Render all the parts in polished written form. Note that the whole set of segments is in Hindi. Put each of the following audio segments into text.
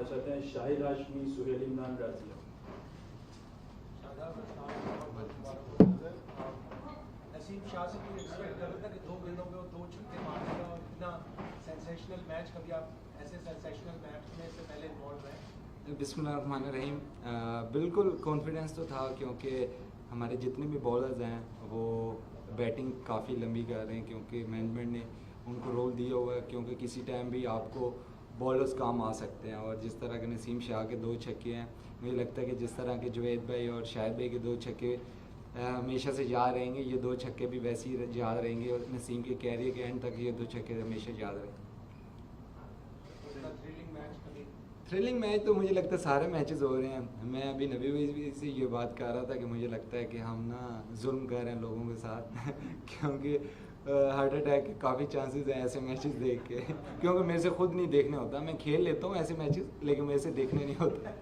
चाहते हैं शाहिद हाशमी, सुहेल इमरान, राज़िया। नसीम शाह से भी एक्सपेक्ट कर रहा था कि 2 गेंदों पे वो 2 छक्के मार दिया और इतना सेंसेशनल मैच, कभी आप ऐसे सेंसेशनल मैच में से पहले इन्वॉल्व रहे? बिस्मिल्लाहिर्रहमानिर्रहीम। बिल्कुल कॉन्फिडेंस तो था, क्योंकि हमारे जितने भी बॉलर्स हैं वो बैटिंग काफ़ी लंबी कर रहे हैं, क्योंकि मैनेजमेंट ने उनको रोल दिया हुआ है, क्योंकि किसी टाइम भी आपको बॉलर्स काम आ सकते हैं। और जिस तरह के नसीम शाह के 2 छक्के हैं, मुझे लगता है कि जिस तरह के जुवैद भाई और शाहिद भाई के 2 छक्के हमेशा से याद रहेंगे, ये 2 छक्के भी वैसे ही याद रहेंगे और नसीम के कैरियर के एंड तक ये 2 छक्के हमेशा याद रहेंगे। थ्रिलिंग मैच तो मुझे लगता है सारे मैचेस हो रहे हैं। मैं अभी नबी भाई से ये बात कर रहा था कि मुझे लगता है कि हम ना जुल्म कर रहे हैं लोगों के साथ क्योंकि हार्ट अटैक के काफ़ी चांसेस हैं ऐसे मैचेस देख के क्योंकि मेरे से खुद नहीं देखने होता। मैं खेल लेता हूँ ऐसे मैचेस, लेकिन मेरे से देखने नहीं होता।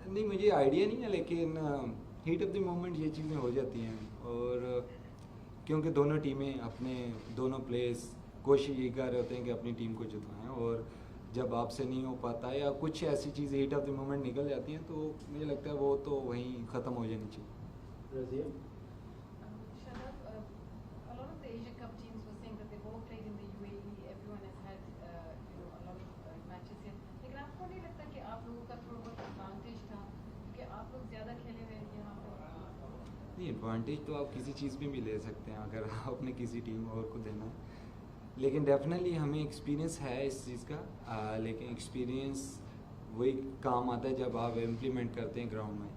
नहीं, मुझे आइडिया नहीं है, लेकिन हीट ऑफ द मोमेंट ये चीज़ें हो जाती हैं। और क्योंकि दोनों टीमें अपने दोनों प्लेयर्स कोशिश ये कर रहे होते हैं कि अपनी टीम को जितवाएं, और जब आपसे नहीं हो पाता या कुछ ऐसी चीज़ें हीट ऑफ द मोमेंट निकल जाती हैं तो मुझे लगता है वो तो वहीं ख़त्म हो जानी चाहिए। नहीं, एडवांटेज तो आप किसी चीज़ में भी ले सकते हैं अगर आपने किसी टीम और को देना है, लेकिन डेफिनेटली हमें एक्सपीरियंस है इस चीज़ का। लेकिन एक्सपीरियंस वही काम आता है जब आप इम्प्लीमेंट करते हैं ग्राउंड में।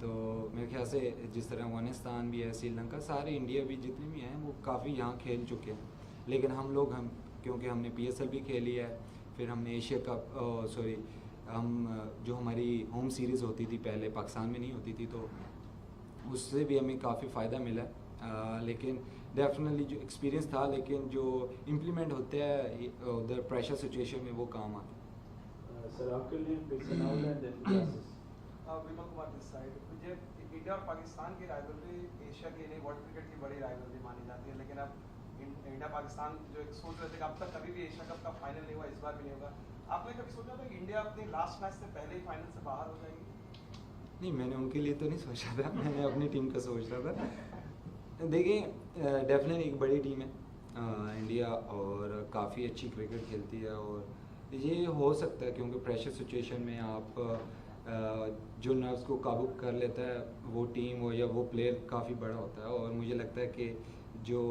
तो मेरे ख्याल से जिस तरह अफगानिस्तान भी है, श्रीलंका, सारे इंडिया भी जितने भी हैं वो काफ़ी यहाँ खेल चुके हैं। लेकिन हम क्योंकि हमने PSL भी खेली है, फिर हमने एशिया कप जो हमारी होम सीरीज़ होती थी पहले पाकिस्तान में नहीं होती थी, तो उससे भी हमें काफ़ी फ़ायदा मिला। लेकिन डेफिनेटली जो एक्सपीरियंस था, लेकिन जो इम्प्लीमेंट होता है उधर प्रेशर सिचुएशन में वो काम आता है। सर आपके लिए इंडिया और पाकिस्तान की राइवलरी एशिया के लिए वर्ल्ड क्रिकेट की बड़ी राइवलरी मानी जाती है, लेकिन अब इंडिया पाकिस्तान जो एक सोच रहे थे कि अब तक कभी भी एशिया कप का फाइनल नहीं हुआ, इस बार भी नहीं होगा। आपने कभी सोचा था कि इंडिया अपने लास्ट मैच से पहले ही फाइनल से बाहर हो जाएगी? नहीं, मैंने उनके लिए तो नहीं सोचा था, मैंने अपनी टीम का सोच रहा था। देखिए, डेफिनेटली एक बड़ी टीम है इंडिया और काफ़ी अच्छी क्रिकेट खेलती है, और ये हो सकता है क्योंकि प्रेशर सिचुएशन में आप जो नर्व्स को काबू कर लेता है वो टीम हो या वो प्लेयर काफ़ी बड़ा होता है। और मुझे लगता है कि जो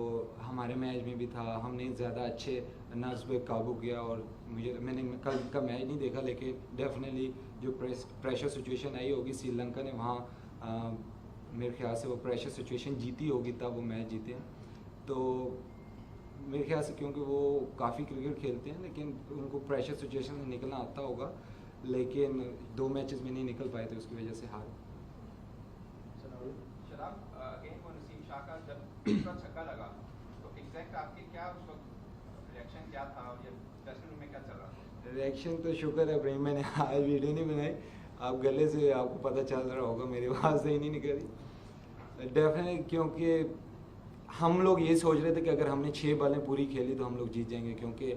हमारे मैच में भी था, हमने ज़्यादा अच्छे नर्व्स पे काबू किया। और मैंने कल का मैच नहीं देखा, लेकिन डेफिनेटली जो प्रेशर सिचुएशन आई होगी, श्रीलंका ने वहाँ मेरे ख्याल से वो प्रेशर सिचुएशन जीती होगी, तब वो मैच जीते हैं। तो मेरे ख्याल से क्योंकि वो काफ़ी क्रिकेट खेलते हैं, लेकिन उनको प्रेशर सिचुएशन से निकलना आता होगा, लेकिन 2 मैचेस में नहीं निकल पाए थे, उसकी वजह से हार। नसीम शाह का जब दूसरा छक्का लगा तो एग्जैक्ट आपके क्या उस वक्त रिएक्शन क्या था, और ये ड्रेसिंग रूम में क्या चल रहा था? रिएक्शन तो शुक्र है भाई, मैंने आज वीडियो नहीं बनाई, आप गले से आपको पता चल रहा होगा, मेरी आवाज़ सही नहीं निकली। डेफिनेटली क्योंकि हम लोग ये सोच रहे थे कि अगर हमने 6 बॉलें पूरी खेली तो हम लोग जीत जाएंगे, क्योंकि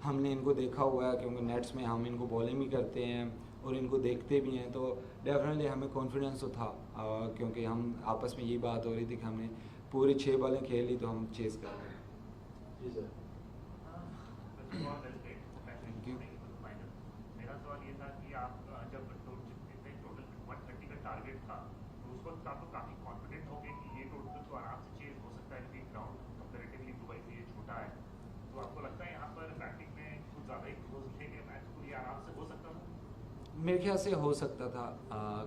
हमने इनको देखा हुआ है, क्योंकि नेट्स में हम इनको बॉलिंग भी करते हैं और इनको देखते भी हैं। तो डेफिनेटली हमें कॉन्फिडेंस तो था, क्योंकि हम आपस में यही बात हो रही थी कि हमने पूरी 6 बॉलें खेल ली तो हम चेस कर रहे हैं। जी सर। Thank you. मेरा सवाल ये था कि आप जब टोटल 130 का टारगेट था तो उस वक्त आप काफ़ी कॉन्फिडेंट हो गए कि ये टोटल तो आराम से चेज हो सकता है, क्योंकि ग्राउंड कंपेरेटिवली दुबई से ये छोटा है। तो आपको लगता है यहाँ पर बैटिंग में कुछ ज़्यादा ही क्लोज खेलेंगे मैच को, ये आराम से हो सकता था? मेरे ख्याल से हो सकता था,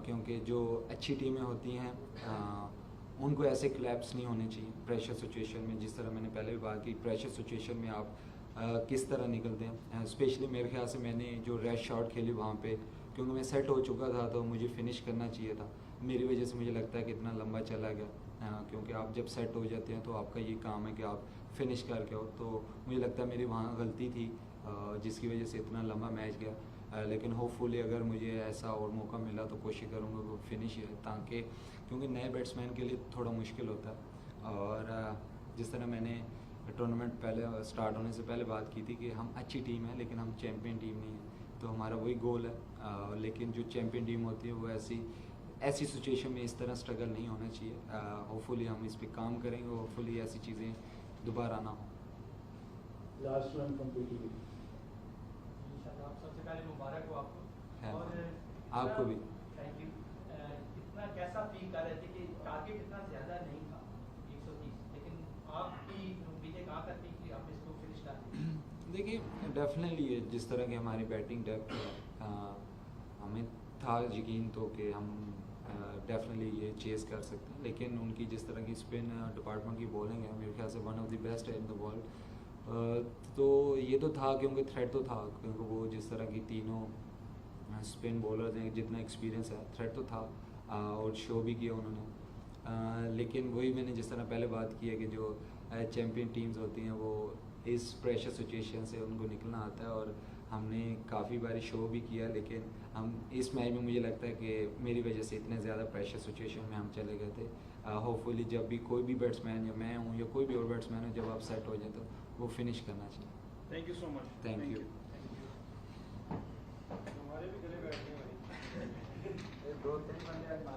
क्योंकि जो अच्छी टीमें होती हैं उनको ऐसे क्लैप्स नहीं होने चाहिए प्रेशर सिचुएशन में। जिस तरह मैंने पहले भी बात की, प्रेशर सिचुएशन में आप किस तरह निकलते हैं। स्पेशली मेरे ख्याल से मैंने जो रेस्ट शॉट खेली वहाँ पे, क्योंकि मैं सेट हो चुका था तो मुझे फिनिश करना चाहिए था, मेरी वजह से मुझे लगता है कि इतना लंबा चला गया। क्योंकि आप जब सेट हो जाते हैं तो आपका ये काम है कि आप फिनिश करके हो, तो मुझे लगता है मेरी वहाँ गलती थी जिसकी वजह से इतना लंबा मैच गया। लेकिन होपफुली अगर मुझे ऐसा और मौका मिला तो कोशिश करूँगा वो फिनिश है, ताकि क्योंकि नए बैट्समैन के लिए थोड़ा मुश्किल होता है। और जिस तरह मैंने टूर्नामेंट पहले स्टार्ट होने से पहले बात की थी कि हम अच्छी टीम है लेकिन हम चैम्पियन टीम नहीं है, तो हमारा वही गोल है। लेकिन जो चैम्पियन टीम होती है वो ऐसी सिचुएशन में इस तरह स्ट्रगल नहीं होना चाहिए। होपफुली हम इस पर काम करेंगे, होपफुली ऐसी चीज़ें दोबारा ना हो। Last one from PTV. इंशाल्लाह आप सबसे पहले मुबारक हो आपको। है, और आपको भी। Thank you. इतना कैसा फील कर रहे थे कि टारगेट इतना ज़्यादा नहीं था 130, लेकिन आपकी उम्मीदें कहाँ तक थी कि आप इसको फिनिश कर दें? देखिए डेफिनेटली जिस तरह की हमारी बैटिंग डेप्थ है, हमें था यकीन तो कि हम डेफिनेटली ये चेस कर सकते हैं, लेकिन उनकी जिस तरह की स्पिन डिपार्टमेंट की बॉलिंग है मेरे ख्याल से वन ऑफ द बेस्ट है इन द वर्ल्ड। तो ये तो था क्योंकि थ्रेट तो था, क्योंकि वो जिस तरह की तीनों स्पिन बॉलर्स हैं, जितना एक्सपीरियंस है, थ्रेट तो था और शो भी किया उन्होंने। लेकिन वही मैंने जिस तरह पहले बात की है कि जो चैम्पियन टीम्स होती हैं वो इस प्रेशर सिचुएशन से उनको निकलना आता है, और हमने काफ़ी बारी शो भी किया, लेकिन हम इस मैच में मुझे लगता है कि मेरी वजह से इतने ज़्यादा प्रेशर सिचुएशन में हम चले गए थे। होपफुली जब भी कोई भी बैट्समैन या मैं हूँ या कोई भी और बैट्समैन हो, जब आप सेट हो जाए तो वो फिनिश करना चाहिए। Thank you so much. Thank you. हमारे भी गले बैठ गए भाई। दो तीन बंदे आज मार